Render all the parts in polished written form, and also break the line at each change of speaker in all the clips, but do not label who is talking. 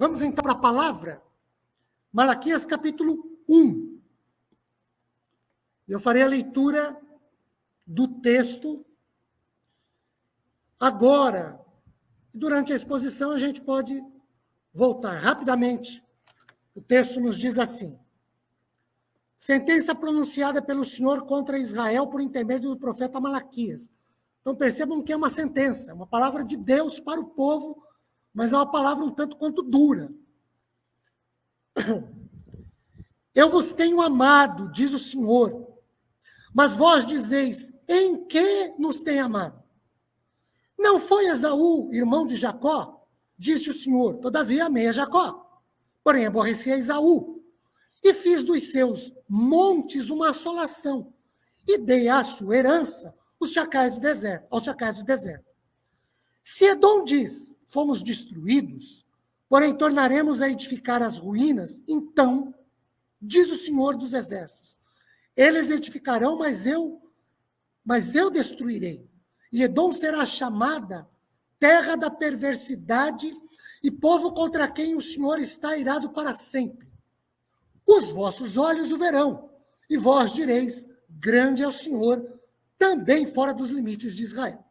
Vamos então para a palavra. Malaquias capítulo 1. Eu farei a leitura do texto agora. Durante a exposição a gente pode voltar rapidamente. O texto nos diz assim: sentença pronunciada pelo Senhor contra Israel por intermédio do profeta Malaquias. Então percebam que é uma sentença, uma palavra de Deus para o povo, mas é uma palavra um tanto quanto dura. Eu vos tenho amado, diz o Senhor, mas vós dizeis, em que nos tem amado? Não foi Esaú, irmão de Jacó? Disse o Senhor, todavia amei a Jacó, porém aborreci a Esaú, e fiz dos seus montes uma assolação, e dei à sua herança aos chacais do deserto. Se Edom diz, fomos destruídos, porém tornaremos a edificar as ruínas, então, diz o Senhor dos Exércitos, eles edificarão, mas eu destruirei. E Edom será chamada terra da perversidade e povo contra quem o Senhor está irado para sempre. Os vossos olhos o verão, e vós direis, grande é o Senhor, também fora dos limites de Israel.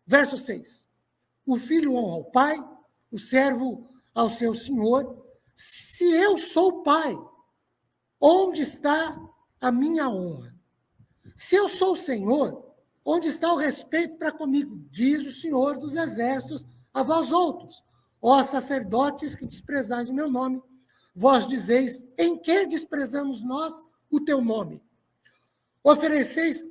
Verso 6. O filho honra ao pai, o servo ao seu senhor. Se eu sou pai, onde está a minha honra? Se eu sou o Senhor, onde está o respeito para comigo? Diz o Senhor dos Exércitos a vós outros, ó sacerdotes que desprezais o meu nome. Vós dizeis, em que desprezamos nós o teu nome? Ofereceis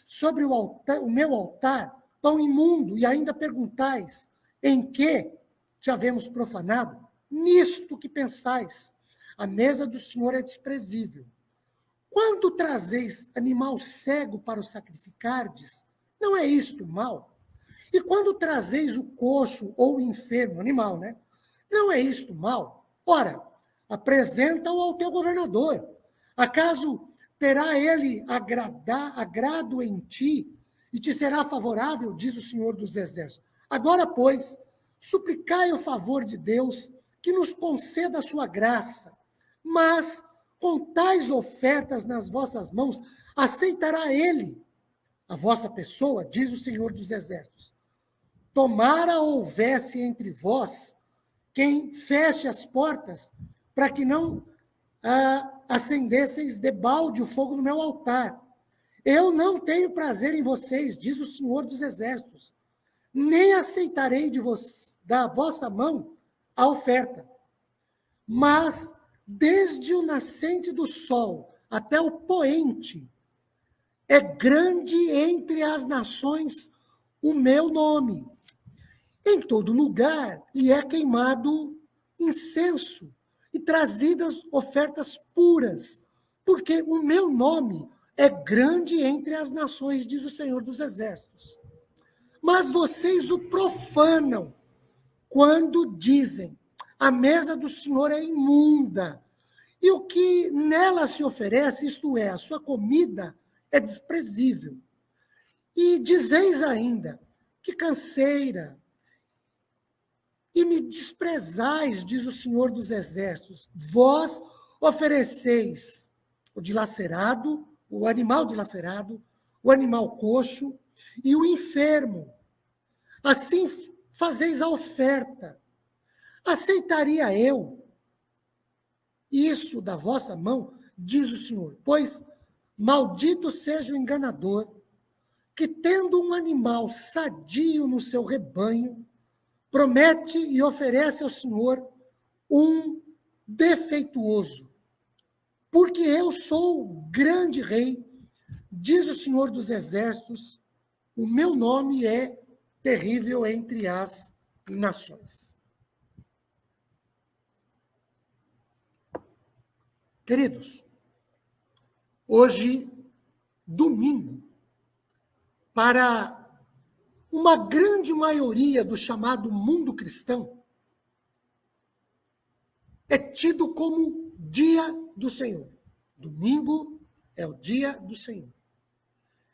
sobre o meu altar pão imundo e ainda perguntais, em que te havemos profanado? Nisto que pensais, a mesa do Senhor é desprezível. Quando trazeis animal cego para o sacrificardes, não é isto mal? E quando trazeis o coxo ou o enfermo, animal, né? Não é isto mal? Ora, apresenta-o ao teu governador. Acaso terá ele agrado em ti e te será favorável, diz o Senhor dos Exércitos. Agora, pois, suplicai o favor de Deus que nos conceda a sua graça, mas com tais ofertas nas vossas mãos, aceitará ele a vossa pessoa, diz o Senhor dos Exércitos. Tomara houvesse entre vós quem feche as portas para que não acendesseis debalde o fogo no meu altar. Eu não tenho prazer em vocês, diz o Senhor dos Exércitos, nem aceitarei da vossa mão a oferta. Mas, desde o nascente do sol até o poente, é grande entre as nações o meu nome. Em todo lugar lhe é queimado incenso e trazidas ofertas puras, porque o meu nome é grande entre as nações, diz o Senhor dos Exércitos. Mas vocês o profanam quando dizem, a mesa do Senhor é imunda, e o que nela se oferece, isto é, a sua comida, é desprezível. E dizeis ainda, que canseira, e me desprezais, diz o Senhor dos Exércitos. Vós ofereceis o dilacerado, o animal dilacerado, o animal coxo e o enfermo. Assim fazeis a oferta. Aceitaria eu isso da vossa mão, diz o Senhor, pois maldito seja o enganador, que tendo um animal sadio no seu rebanho, promete e oferece ao Senhor um defeituoso. Porque eu sou o grande rei, diz o Senhor dos Exércitos, o meu nome é terrível entre as nações. Queridos, hoje, domingo, para uma grande maioria do chamado mundo cristão, é tido como dia do Senhor. Domingo é o dia do Senhor.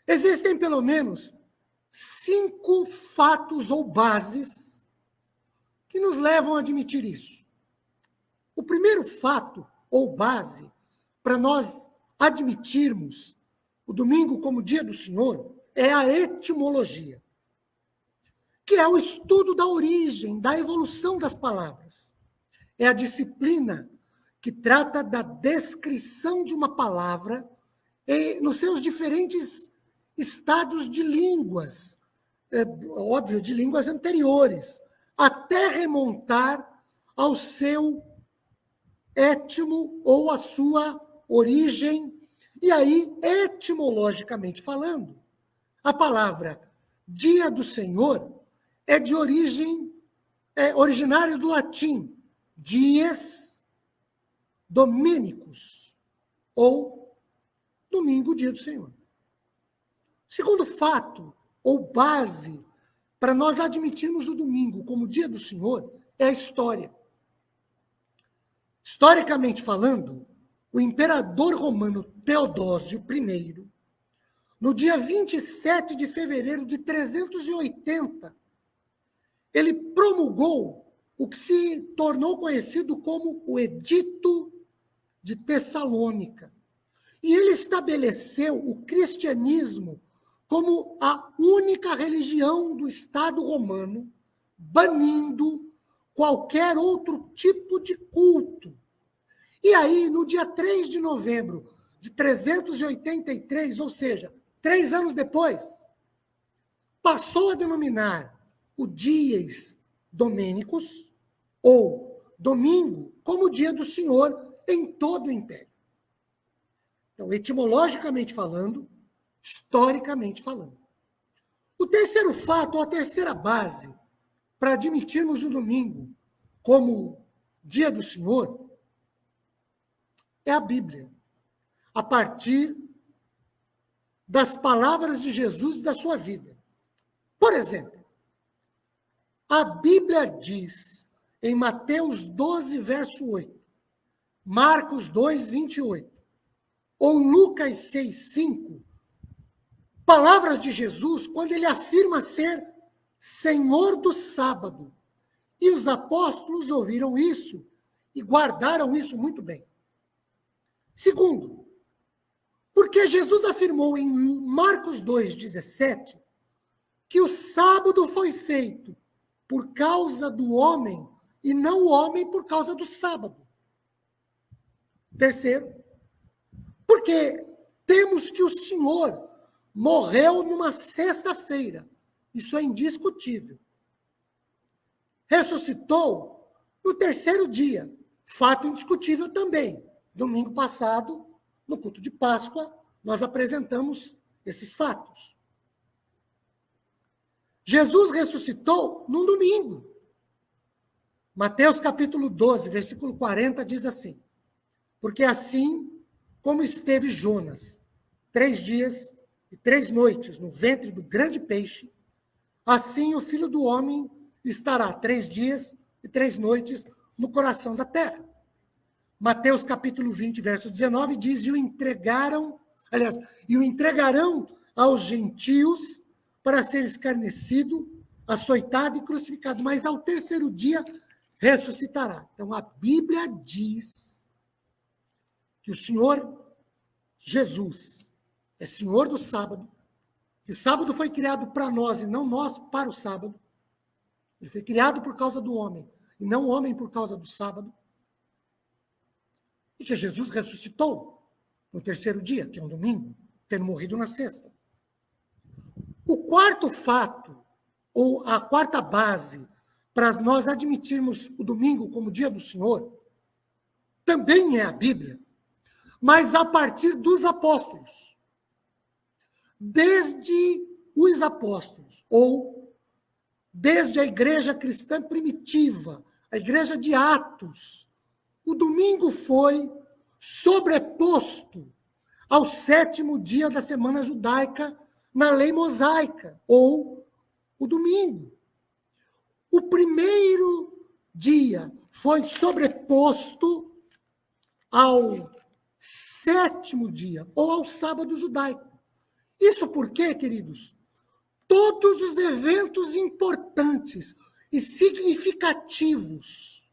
Existem pelo menos 5 fatos ou bases que nos levam a admitir isso. O primeiro fato, ou base, para nós admitirmos o domingo como dia do Senhor, é a etimologia, que é o estudo da origem, da evolução das palavras. É a disciplina que trata da descrição de uma palavra nos seus diferentes estados de línguas, óbvio, de línguas anteriores, até remontar ao seu étimo ou à sua origem. E aí, etimologicamente falando, a palavra dia do Senhor é de origem, originária do latim, dies dominicus, ou domingo, dia do Senhor. Segundo fato, ou base, para nós admitirmos o domingo como dia do Senhor, é a história. Historicamente falando, o imperador romano Teodósio I, no dia 27 de fevereiro de 380, ele promulgou o que se tornou conhecido como o Edito de Tessalônica. E ele estabeleceu o cristianismo como a única religião do Estado romano, banindo qualquer outro tipo de culto. E aí, no dia 3 de novembro de 383, ou seja, 3 anos depois, passou a denominar o Dies Dominicus, ou domingo, como o dia do Senhor em todo o Império. Então, etimologicamente falando, historicamente falando. O terceiro fato, ou a terceira base, para admitirmos o domingo como dia do Senhor, é a Bíblia, a partir das palavras de Jesus e da sua vida. Por exemplo, a Bíblia diz em Mateus 12, verso 8, Marcos 2, 28, ou Lucas 6, 5, palavras de Jesus quando ele afirma ser Senhor do sábado. E os apóstolos ouviram isso e guardaram isso muito bem. Segundo, porque Jesus afirmou em Marcos 2,17 que o sábado foi feito por causa do homem e não o homem por causa do sábado. Terceiro, porque temos que o Senhor morreu numa sexta-feira. Isso é indiscutível. Ressuscitou no terceiro dia. Fato indiscutível também. Domingo passado, no culto de Páscoa, nós apresentamos esses fatos. Jesus ressuscitou num domingo. Mateus capítulo 12, versículo 40 diz assim: porque assim como esteve Jonas 3 dias e 3 noites no ventre do grande peixe, assim o Filho do Homem estará 3 dias e 3 noites no coração da terra. Mateus capítulo 20, verso 19, diz, e o entregarão aos gentios para ser escarnecido, açoitado e crucificado, mas ao terceiro dia ressuscitará. Então a Bíblia diz que o Senhor Jesus é Senhor do sábado, que o sábado foi criado para nós e não nós para o sábado. Ele foi criado por causa do homem e não o homem por causa do sábado. E que Jesus ressuscitou no terceiro dia, que é um domingo, tendo morrido na sexta. O quarto fato, ou a quarta base, para nós admitirmos o domingo como dia do Senhor, também é a Bíblia, mas a partir dos apóstolos. Desde os apóstolos, ou desde a igreja cristã primitiva, a igreja de Atos, o domingo foi sobreposto ao sétimo dia da semana judaica na lei mosaica, ou o domingo. O primeiro dia foi sobreposto ao sétimo dia, ou ao sábado judaico. Isso porque, queridos, todos os eventos importantes e significativos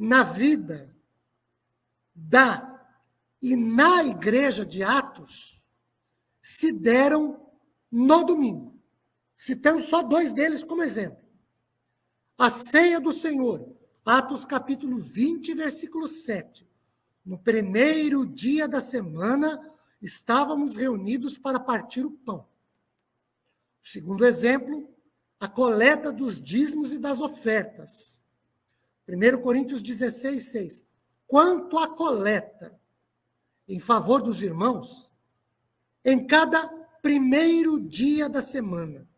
na vida e na igreja de Atos se deram no domingo. Citamos só 2 deles como exemplo. A ceia do Senhor, Atos capítulo 20, versículo 7. No primeiro dia da semana, estávamos reunidos para partir o pão. O segundo exemplo, a coleta dos dízimos e das ofertas. 1 Coríntios 16, 6. Quanto à coleta em favor dos irmãos, em cada primeiro dia da semana,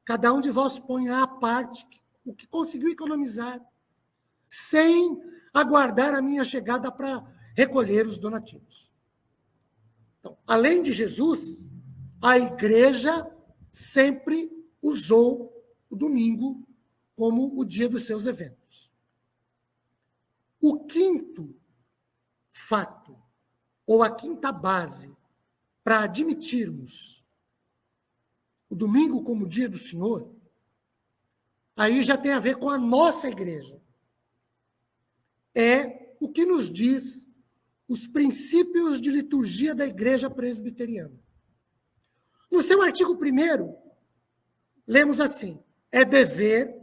cada um de vós ponha à parte o que conseguiu economizar, sem aguardar a minha chegada para recolher os donativos. Então, além de Jesus, a igreja sempre usou o domingo como o dia dos seus eventos. O quinto fato, ou a quinta base, para admitirmos o domingo como dia do Senhor, aí já tem a ver com a nossa igreja. É o que nos diz os princípios de liturgia da Igreja Presbiteriana. No seu artigo 1º, lemos assim: é dever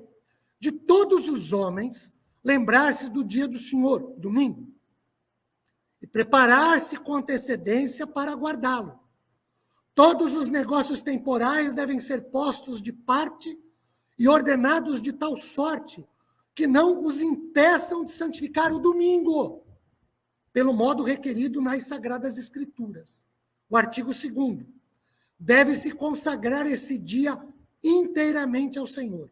de todos os homens lembrar-se do dia do Senhor, domingo, e preparar-se com antecedência para aguardá-lo. Todos os negócios temporais devem ser postos de parte e ordenados de tal sorte que não os impeçam de santificar o domingo, pelo modo requerido nas Sagradas Escrituras. O artigo 2º. Deve-se consagrar esse dia inteiramente ao Senhor,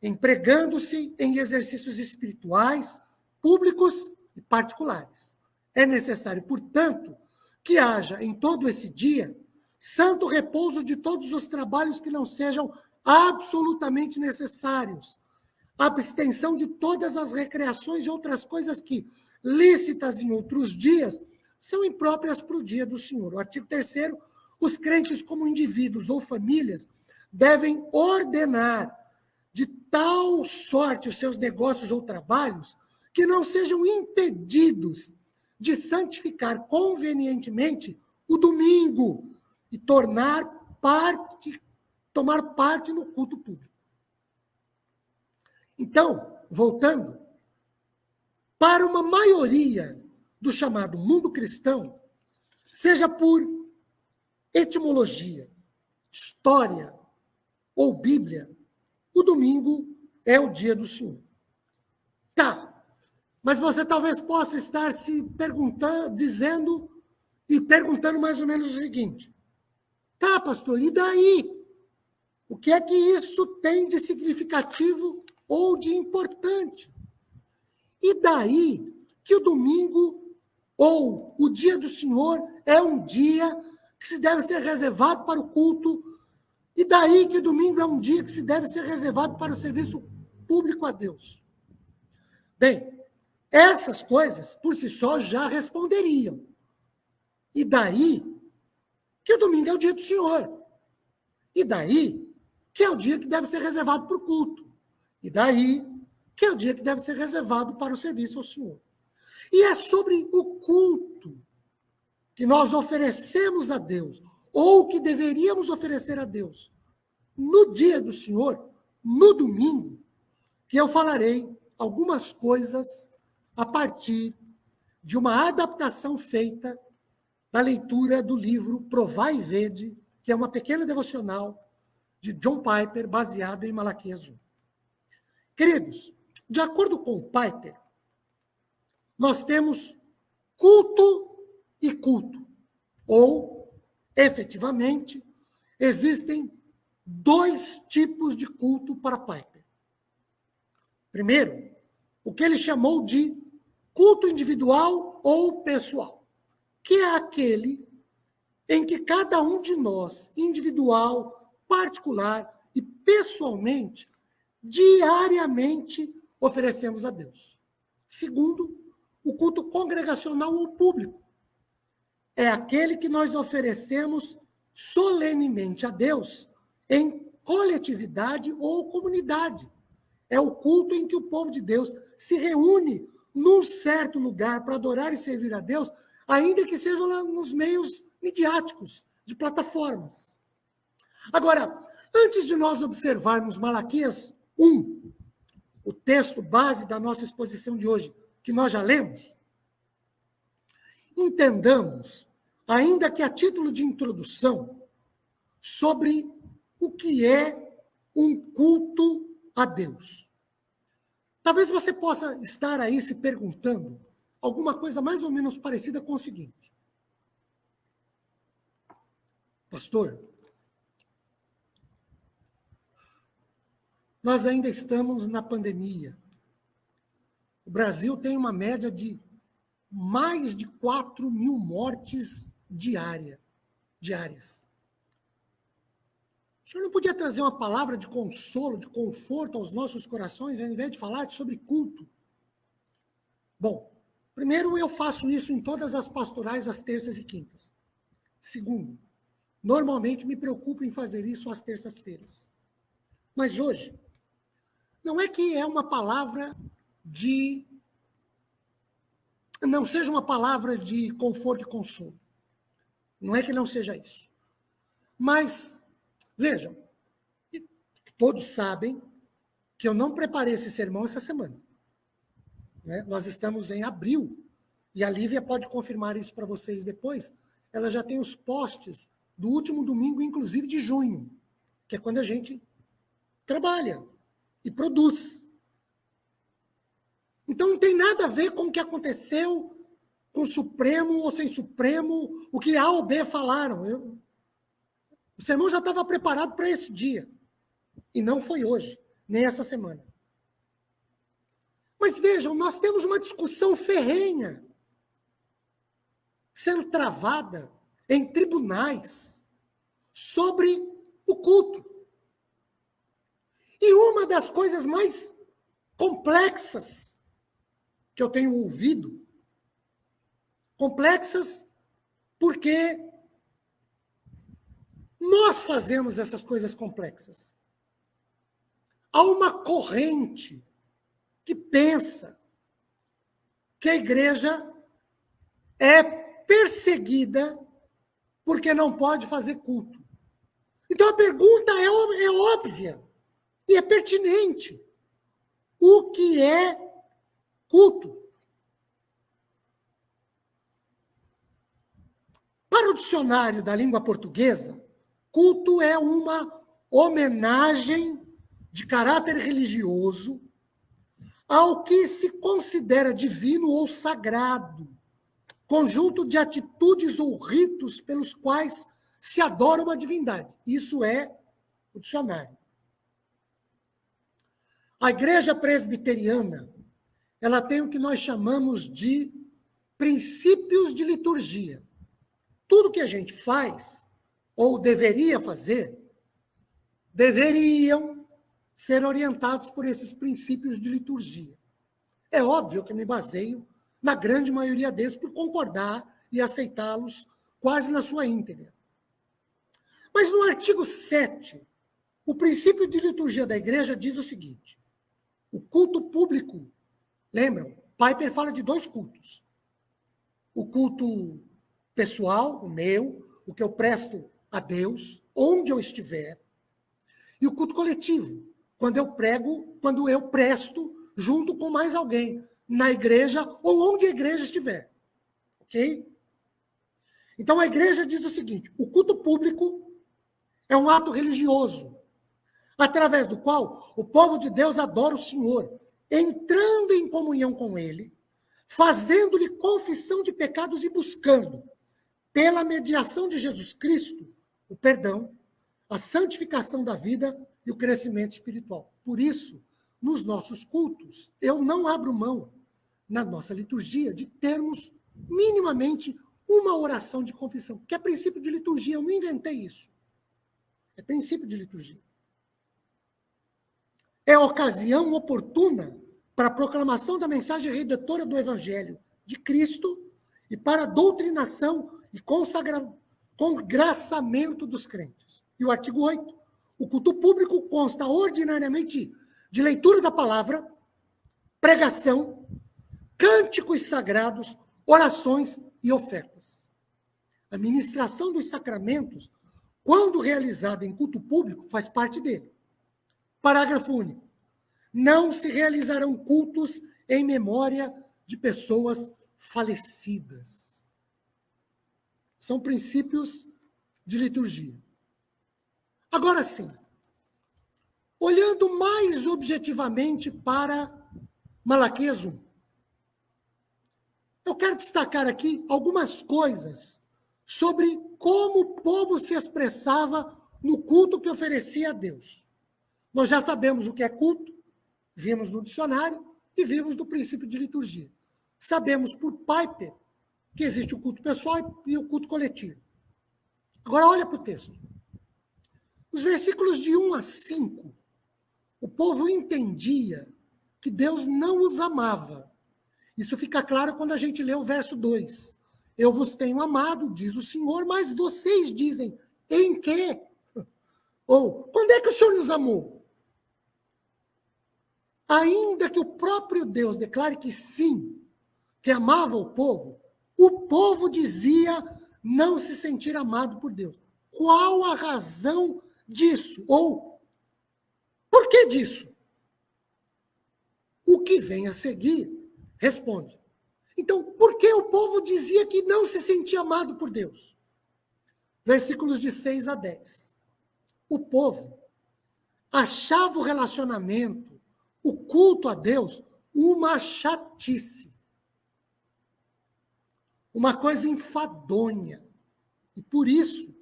empregando-se em exercícios espirituais, públicos e particulares. É necessário, portanto, que haja em todo esse dia santo repouso de todos os trabalhos que não sejam absolutamente necessários, abstenção de todas as recreações e outras coisas que, lícitas em outros dias, são impróprias para o dia do Senhor. O artigo 3º, os crentes como indivíduos ou famílias devem ordenar de tal sorte os seus negócios ou trabalhos que não sejam impedidos de santificar convenientemente o domingo e tomar parte no culto público. Então, voltando, para uma maioria do chamado mundo cristão, seja por etimologia, história ou Bíblia, o domingo é o dia do Senhor. Tá, mas você talvez possa estar se perguntando, perguntando mais ou menos o seguinte: tá, pastor, e daí? O que é que isso tem de significativo ou de importante? E daí que o domingo ou o dia do Senhor é um dia que se deve ser reservado para o culto, e daí que o domingo é um dia que se deve ser reservado para o serviço público a Deus? Bem, essas coisas, por si só, já responderiam. E daí que o domingo é o dia do Senhor. E daí que é o dia que deve ser reservado para o culto. E daí que é o dia que deve ser reservado para o serviço ao Senhor. E é sobre o culto que nós oferecemos a Deus, ou que deveríamos oferecer a Deus, no dia do Senhor, no domingo, que eu falarei algumas coisas a partir de uma adaptação feita da leitura do livro Provai e Vede, que é uma pequena devocional de John Piper, baseado em Malaquias 1. Queridos, de acordo com o Piper, nós temos culto e culto. Ou, efetivamente, existem 2 tipos de culto para Piper. Primeiro, o que ele chamou de culto individual ou pessoal, que é aquele em que cada um de nós, individual, particular e pessoalmente, diariamente oferecemos a Deus. Segundo, o culto congregacional ou público. É aquele que nós oferecemos solenemente a Deus em coletividade ou comunidade. É o culto em que o povo de Deus se reúne num certo lugar para adorar e servir a Deus, ainda que sejam lá nos meios midiáticos, de plataformas. Agora, antes de nós observarmos Malaquias 1, o texto base da nossa exposição de hoje, que nós já lemos, entendamos, ainda que a título de introdução, sobre o que é um culto a Deus. Talvez você possa estar aí se perguntando alguma coisa mais ou menos parecida com o seguinte: pastor, nós ainda estamos na pandemia. O Brasil tem uma média de mais de 4.000 mortes diárias. O senhor não podia trazer uma palavra de consolo, de conforto aos nossos corações, ao invés de falar sobre culto? Bom, primeiro, eu faço isso em todas as pastorais, às terças e quintas. Segundo, normalmente me preocupo em fazer isso às terças-feiras. Mas hoje, não é que é uma palavra de... não seja uma palavra de conforto e consolo. Não é que não seja isso. Mas, vejam, todos sabem que eu não preparei esse sermão essa semana. Né? Nós estamos em abril, e a Lívia pode confirmar isso para vocês depois. Ela já tem os posts do último domingo, inclusive de junho, que é quando a gente trabalha e produz. Então não tem nada a ver com o que aconteceu com o Supremo ou sem Supremo, o que A ou B falaram. O sermão já estava preparado para esse dia. E não foi hoje, nem essa semana. Mas vejam, nós temos uma discussão ferrenha sendo travada em tribunais sobre o culto. E uma das coisas mais complexas que eu tenho ouvido, complexas porque nós fazemos essas coisas complexas. Há uma corrente que pensa que a igreja é perseguida porque não pode fazer culto. Então a pergunta é óbvia e é pertinente. O que é culto? Para o dicionário da língua portuguesa, culto é uma homenagem de caráter religioso ao que se considera divino ou sagrado, conjunto de atitudes ou ritos pelos quais se adora uma divindade. Isso é o dicionário. A igreja presbiteriana, ela tem o que nós chamamos de princípios de liturgia. Tudo que a gente faz, ou deveria fazer, deveriam ser orientados por esses princípios de liturgia. É óbvio que eu me baseio na grande maioria deles por concordar e aceitá-los quase na sua íntegra. Mas no artigo 7, o princípio de liturgia da igreja diz o seguinte: o culto público, lembram? Piper fala de 2 cultos. O culto pessoal, o meu, o que eu presto a Deus, onde eu estiver, e o culto coletivo, quando eu presto junto com mais alguém, na igreja ou onde a igreja estiver. Ok? Então a igreja diz o seguinte: o culto público é um ato religioso, através do qual o povo de Deus adora o Senhor, entrando em comunhão com Ele, fazendo-lhe confissão de pecados e buscando, pela mediação de Jesus Cristo, o perdão, a santificação da vida e o crescimento espiritual. Por isso, nos nossos cultos, eu não abro mão, na nossa liturgia, de termos minimamente uma oração de confissão, que é princípio de liturgia, eu não inventei isso. É princípio de liturgia. É a ocasião oportuna para a proclamação da mensagem redentora do Evangelho de Cristo e para a doutrinação e congraçamento dos crentes. E o artigo 8, o culto público consta ordinariamente de leitura da palavra, pregação, cânticos sagrados, orações e ofertas. A ministração dos sacramentos, quando realizada em culto público, faz parte dele. Parágrafo único. Não se realizarão cultos em memória de pessoas falecidas. São princípios de liturgia. Agora sim, olhando mais objetivamente para Malaquias 1, eu quero destacar aqui algumas coisas sobre como o povo se expressava no culto que oferecia a Deus. Nós já sabemos o que é culto, vimos no dicionário e vimos do princípio de liturgia. Sabemos por Piper que existe o culto pessoal e o culto coletivo. Agora olha para o texto. Os versículos de 1 a 5, o povo entendia que Deus não os amava. Isso fica claro quando a gente lê o verso 2. Eu vos tenho amado, diz o Senhor, mas vocês dizem, em quê? Ou, quando é que o Senhor nos amou? Ainda que o próprio Deus declare que sim, que amava o povo dizia não se sentir amado por Deus. Qual a razão disso? Ou, por que disso? O que vem a seguir responde. Então, por que o povo dizia que não se sentia amado por Deus? Versículos de 6 a 10. O povo achava o relacionamento, o culto a Deus, uma chatice. Uma coisa enfadonha. E por isso,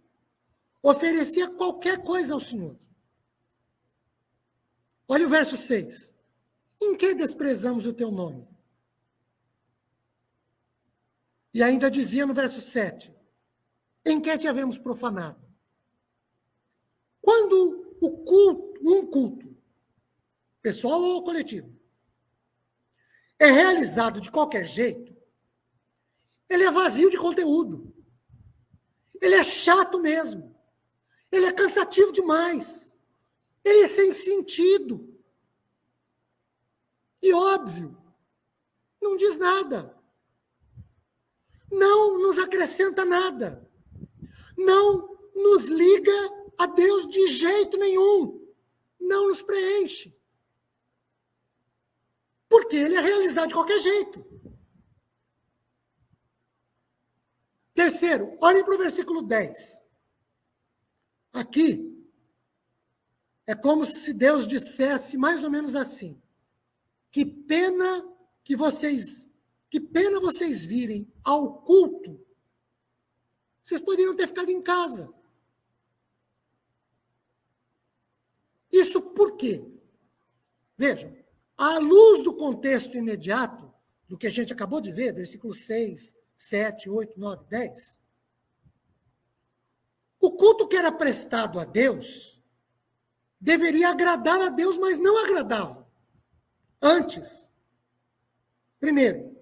oferecia qualquer coisa ao Senhor. Olha o verso 6. Em que desprezamos o teu nome? E ainda dizia no verso 7, em que te havemos profanado? Quando um culto, pessoal ou coletivo, é realizado de qualquer jeito, ele é vazio de conteúdo. Ele é chato mesmo. Ele é cansativo demais. Ele é sem sentido. E óbvio, não diz nada. Não nos acrescenta nada. Não nos liga a Deus de jeito nenhum. Não nos preenche. Porque ele é realizado de qualquer jeito. Terceiro, olhem para o versículo 10. Aqui, é como se Deus dissesse mais ou menos assim. Que pena vocês virem ao culto. Vocês poderiam ter ficado em casa. Isso por quê? Vejam, à luz do contexto imediato, do que a gente acabou de ver, versículos 6, 7, 8, 9, 10, o culto que era prestado a Deus deveria agradar a Deus, mas não agradava. Antes, primeiro,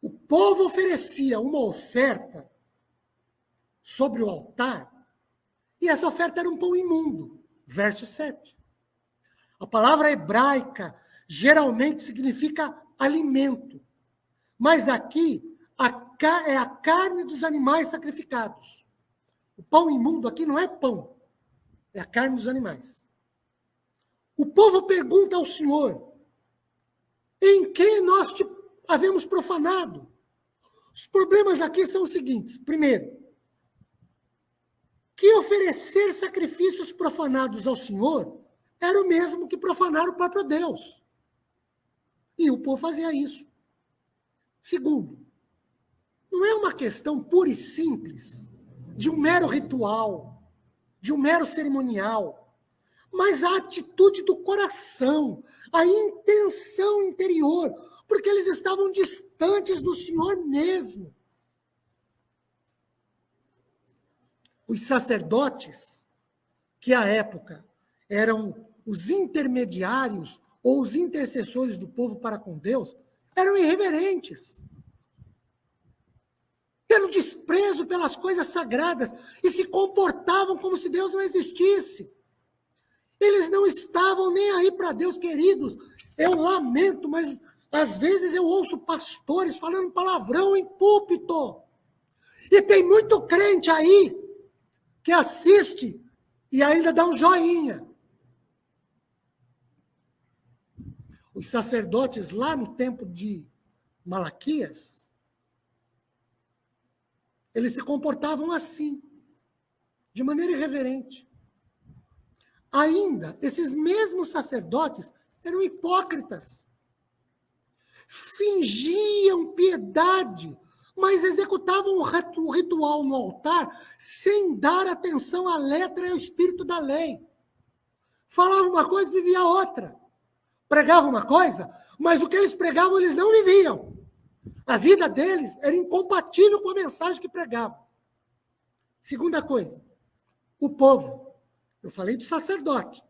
o povo oferecia uma oferta sobre o altar, e essa oferta era um pão imundo. Verso 7. A palavra hebraica geralmente significa alimento, mas aqui é a carne dos animais sacrificados. O pão imundo aqui não é pão, é a carne dos animais. O povo pergunta ao Senhor, em que nós te havemos profanado? Os problemas aqui são os seguintes. Primeiro, que oferecer sacrifícios profanados ao Senhor era o mesmo que profanar o próprio Deus. E o povo fazia isso. Segundo, não é uma questão pura e simples de um mero ritual, de um mero cerimonial, mas a atitude do coração, a intenção interior, porque eles estavam distantes do Senhor mesmo. Os sacerdotes, que à época eram os intermediários ou os intercessores do povo para com Deus, eram irreverentes. Tendo desprezo pelas coisas sagradas e se comportavam como se Deus não existisse. Eles não estavam nem aí para Deus, queridos. Eu lamento, mas Às vezes eu ouço pastores falando palavrão em púlpito. E tem muito crente aí que assiste e ainda dá um joinha. Os sacerdotes lá no tempo de Malaquias, eles se comportavam assim, de maneira irreverente. Ainda, esses mesmos sacerdotes eram hipócritas. Fingiam piedade, mas executavam o ritual no altar sem dar atenção à letra e ao espírito da lei. Falavam uma coisa e vivia outra. Pregavam uma coisa, mas o que eles pregavam eles não viviam. A vida deles era incompatível com a mensagem que pregavam. Segunda coisa, o povo. Eu falei do sacerdote.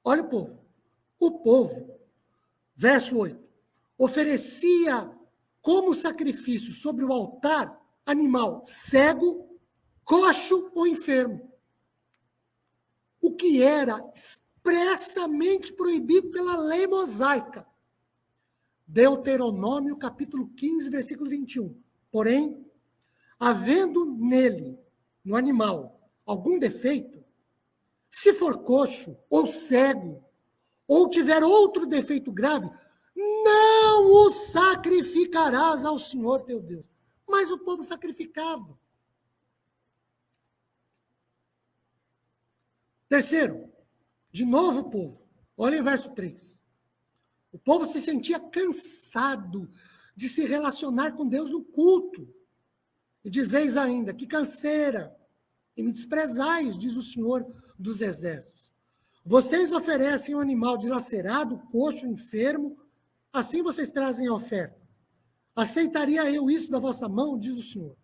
Olha o povo. O povo, verso 8, oferecia como sacrifício sobre o altar animal cego, coxo ou enfermo. O que era expressamente proibido pela lei mosaica. Deuteronômio, capítulo 15, versículo 21. Porém, havendo nele, no animal, algum defeito, se for coxo ou cego, ou tiver outro defeito grave, não o sacrificarás ao Senhor teu Deus. Mas o povo sacrificava. Terceiro, de novo o povo. Olha o verso 3. O povo se sentia cansado de se relacionar com Deus no culto. E dizeis ainda, que canseira, e me desprezais, diz o Senhor dos Exércitos. Vocês oferecem um animal dilacerado, coxo, enfermo, assim vocês trazem a oferta. Aceitaria eu isso da vossa mão, diz o Senhor.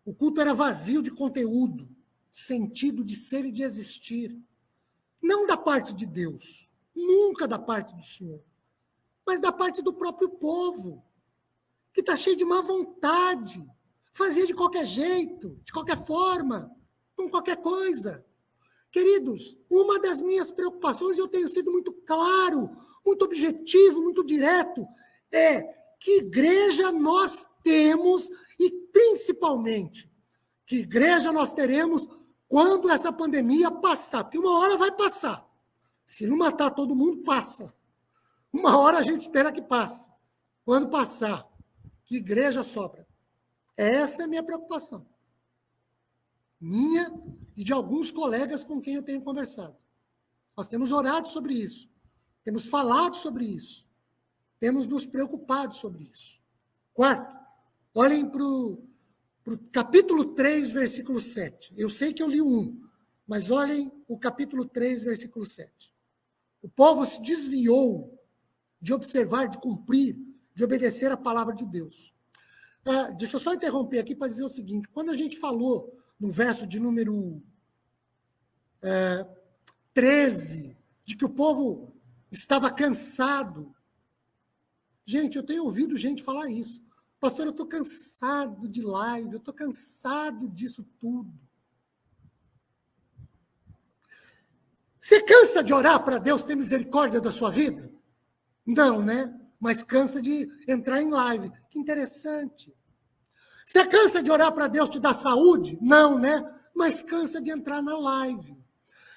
O culto era vazio de conteúdo, sentido de ser e de existir. Não da parte de Deus, nunca da parte do Senhor, mas da parte do próprio povo, que está cheio de má vontade, fazia de qualquer jeito, de qualquer forma, com qualquer coisa. Queridos, uma das minhas preocupações, eu tenho sido muito claro, muito objetivo, muito direto, é que igreja nós temos e, principalmente, que igreja nós teremos quando essa pandemia passar, porque uma hora vai passar. Se não matar todo mundo, passa. Uma hora a gente espera que passe. Quando passar, que igreja sobra? Essa é a minha preocupação. Minha e de alguns colegas com quem eu tenho conversado. Nós temos orado sobre isso. Temos falado sobre isso. Temos nos preocupado sobre isso. Quarto, olhem para o capítulo 3, versículo 7. Eu sei que eu li o 1, mas olhem o capítulo 3, versículo 7. O povo se desviou de observar, de cumprir, de obedecer a palavra de Deus. Deixa eu só interromper aqui para dizer o seguinte. Quando a gente falou no verso de número 13, de que o povo estava cansado. Gente, eu tenho ouvido gente falar isso. Pastor, eu estou cansado de live, eu estou cansado disso tudo. Você cansa de orar para Deus ter misericórdia da sua vida? Não, né? Mas cansa de entrar em live. Que interessante. Você cansa de orar para Deus te dar saúde? Não, né? Mas cansa de entrar na live.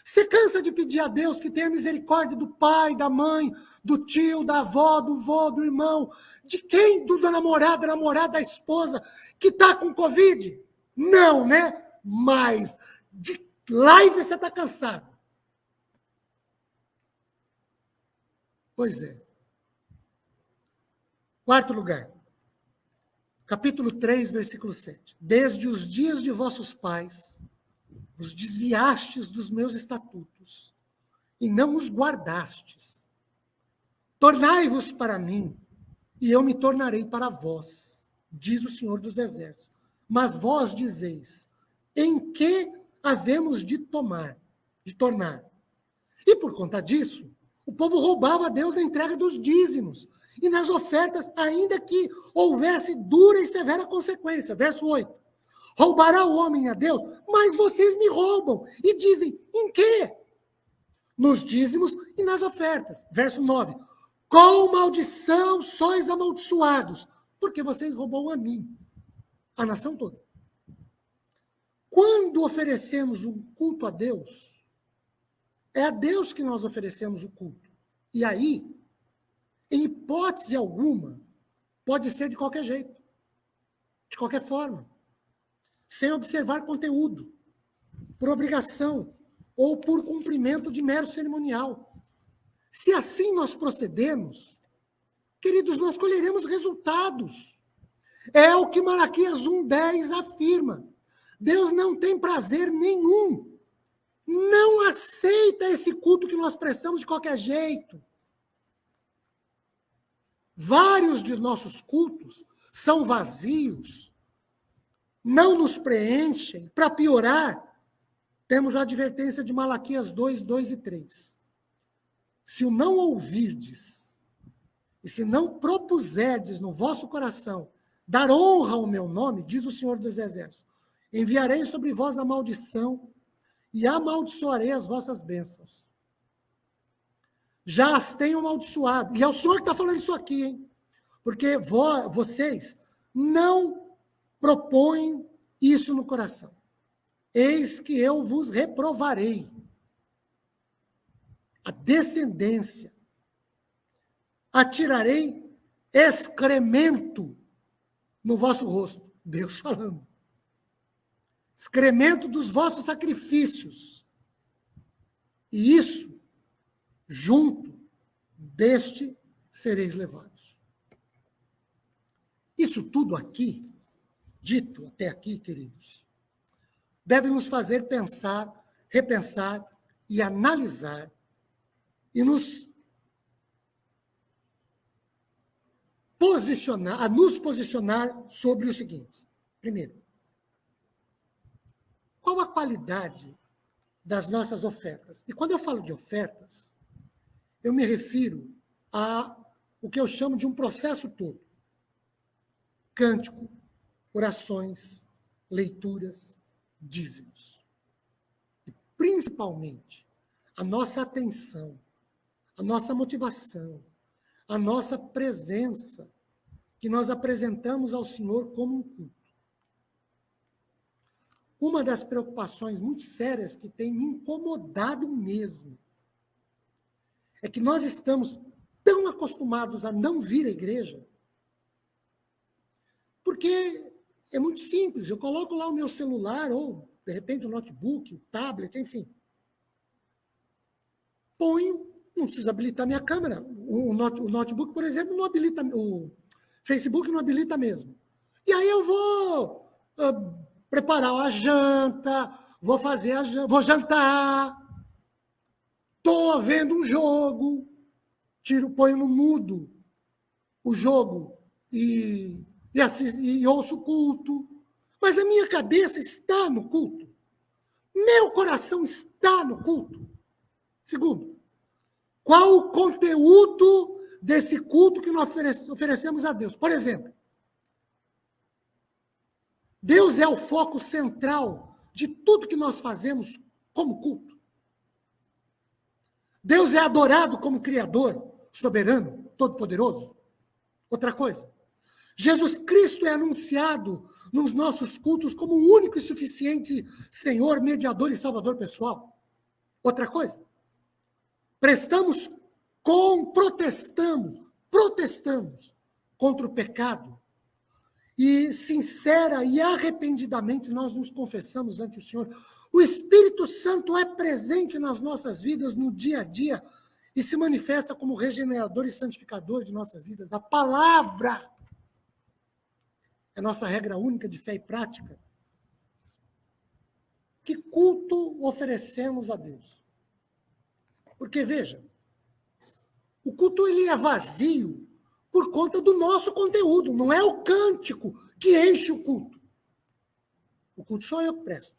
Você cansa de pedir a Deus que tenha misericórdia do pai, da mãe, do tio, da avó, do vô, do irmão, de quem? Da namorada, da esposa, que está com Covid? Não, né? Mas de live você está cansado. Pois é. Quarto lugar. Capítulo 3, versículo 7. Desde os dias de vossos pais, vos desviastes dos meus estatutos, e não os guardastes. Tornai-vos para mim, e eu me tornarei para vós, diz o Senhor dos Exércitos. Mas vós dizeis, em que havemos de tornar? E por conta disso, o povo roubava a Deus na entrega dos dízimos, e nas ofertas, ainda que houvesse dura e severa consequência. Verso 8. Roubará o homem a Deus, mas vocês me roubam. E dizem, em quê? Nos dízimos e nas ofertas. Verso 9. Com maldição sois amaldiçoados, porque vocês roubam a mim, a nação toda. Quando oferecemos um culto a Deus, é a Deus que nós oferecemos o culto. E aí, em hipótese alguma, pode ser de qualquer jeito, de qualquer forma, sem observar conteúdo, por obrigação ou por cumprimento de mero cerimonial. Se assim nós procedemos, queridos, nós colheremos resultados. É o que Malaquias 1:10 afirma. Deus não tem prazer nenhum, não aceita esse culto que nós prestamos de qualquer jeito. Vários de nossos cultos são vazios, não nos preenchem. Para piorar, temos a advertência de Malaquias 2:2 e 3. Se o não ouvirdes, e se não propuserdes no vosso coração dar honra ao meu nome, diz o Senhor dos Exércitos, enviarei sobre vós a maldição e amaldiçoarei as vossas bênçãos. Já as tenho amaldiçoado. E é o Senhor que está falando isso aqui, hein? Porque vocês não propõem isso no coração. Eis que eu vos reprovarei. A descendência. Atirarei excremento no vosso rosto. Deus falando. Excremento dos vossos sacrifícios. E isso, junto deste, sereis levados. Isso tudo aqui, dito até aqui, queridos, deve nos fazer pensar, repensar e analisar e nos posicionar sobre o seguinte. Primeiro, qual a qualidade das nossas ofertas? E quando eu falo de ofertas, eu me refiro a o que eu chamo de um processo todo. Cântico, orações, leituras, dízimos. E, principalmente, a nossa atenção, a nossa motivação, a nossa presença, que nós apresentamos ao Senhor como um culto. Uma das preocupações muito sérias que tem me incomodado mesmo é que nós estamos tão acostumados a não vir à igreja, porque é muito simples, eu coloco lá o meu celular, ou, de repente, o notebook, o tablet, enfim. Ponho, não preciso habilitar minha câmera. O notebook, por exemplo, não habilita, o Facebook não habilita mesmo. E aí eu vou preparar a janta, vou jantar, estou vendo um jogo, ponho no mudo o jogo e ouço o culto, mas a minha cabeça está no culto. Meu coração está no culto. Segundo, qual o conteúdo desse culto que nós oferecemos a Deus? Por exemplo, Deus é o foco central de tudo que nós fazemos como culto. Deus é adorado como Criador, soberano, todo-poderoso. Outra coisa, Jesus Cristo é anunciado nos nossos cultos como o único e suficiente Senhor, mediador e salvador pessoal. Outra coisa, protestamos contra o pecado e sincera e arrependidamente nós nos confessamos ante o Senhor. O Espírito Santo é presente nas nossas vidas no dia a dia e se manifesta como regenerador e santificador de nossas vidas. A palavra é nossa regra única de fé e prática. Que culto oferecemos a Deus? Porque, veja, o culto ele é vazio por conta do nosso conteúdo, não é o cântico que enche o culto. O culto sou eu que presto.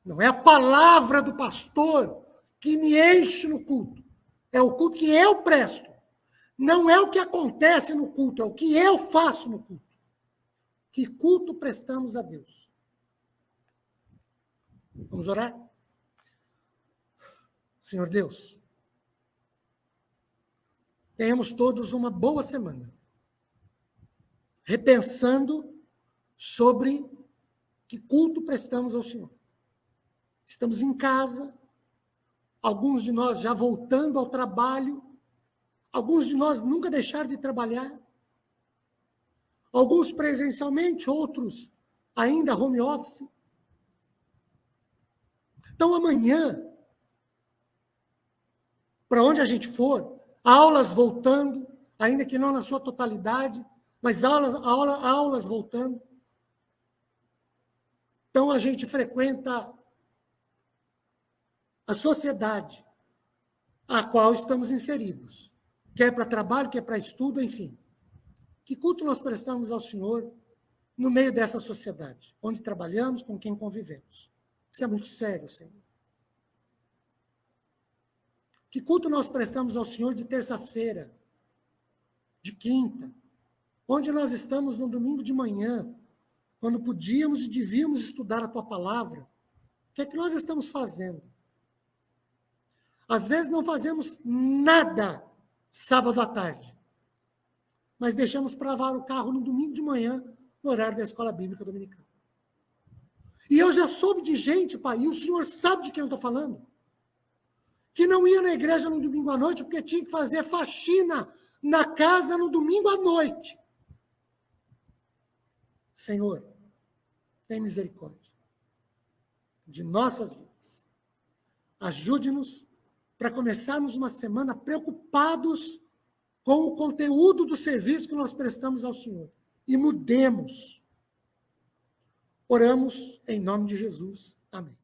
Não é a palavra do pastor que me enche no culto. É o culto que eu presto. Não é o que acontece no culto, é o que eu faço no culto. Que culto prestamos a Deus? Vamos orar? Senhor Deus, tenhamos todos uma boa semana, repensando sobre que culto prestamos ao Senhor. Estamos em casa, alguns de nós já voltando ao trabalho, alguns de nós nunca deixaram de trabalhar, alguns presencialmente, outros ainda home office. Então, amanhã, para onde a gente for, aulas voltando, ainda que não na sua totalidade, mas aulas voltando. Então, a gente frequenta a sociedade a qual estamos inseridos, quer para trabalho, quer para estudo, enfim. Que culto nós prestamos ao Senhor no meio dessa sociedade, onde trabalhamos, com quem convivemos? Isso é muito sério, Senhor. Que culto nós prestamos ao Senhor de terça-feira, de quinta, onde nós estamos no domingo de manhã, quando podíamos e devíamos estudar a Tua palavra? O que é que nós estamos fazendo? Às vezes não fazemos nada sábado à tarde, mas deixamos para lavar o carro no domingo de manhã, no horário da escola bíblica dominical. E eu já soube de gente, pai, e o senhor sabe de quem eu estou falando, que não ia na igreja no domingo à noite porque tinha que fazer faxina na casa no domingo à noite. Senhor, tem misericórdia de nossas vidas. Ajude-nos para começarmos uma semana preocupados com o conteúdo do serviço que nós prestamos ao Senhor. E mudemos. Oramos em nome de Jesus. Amém.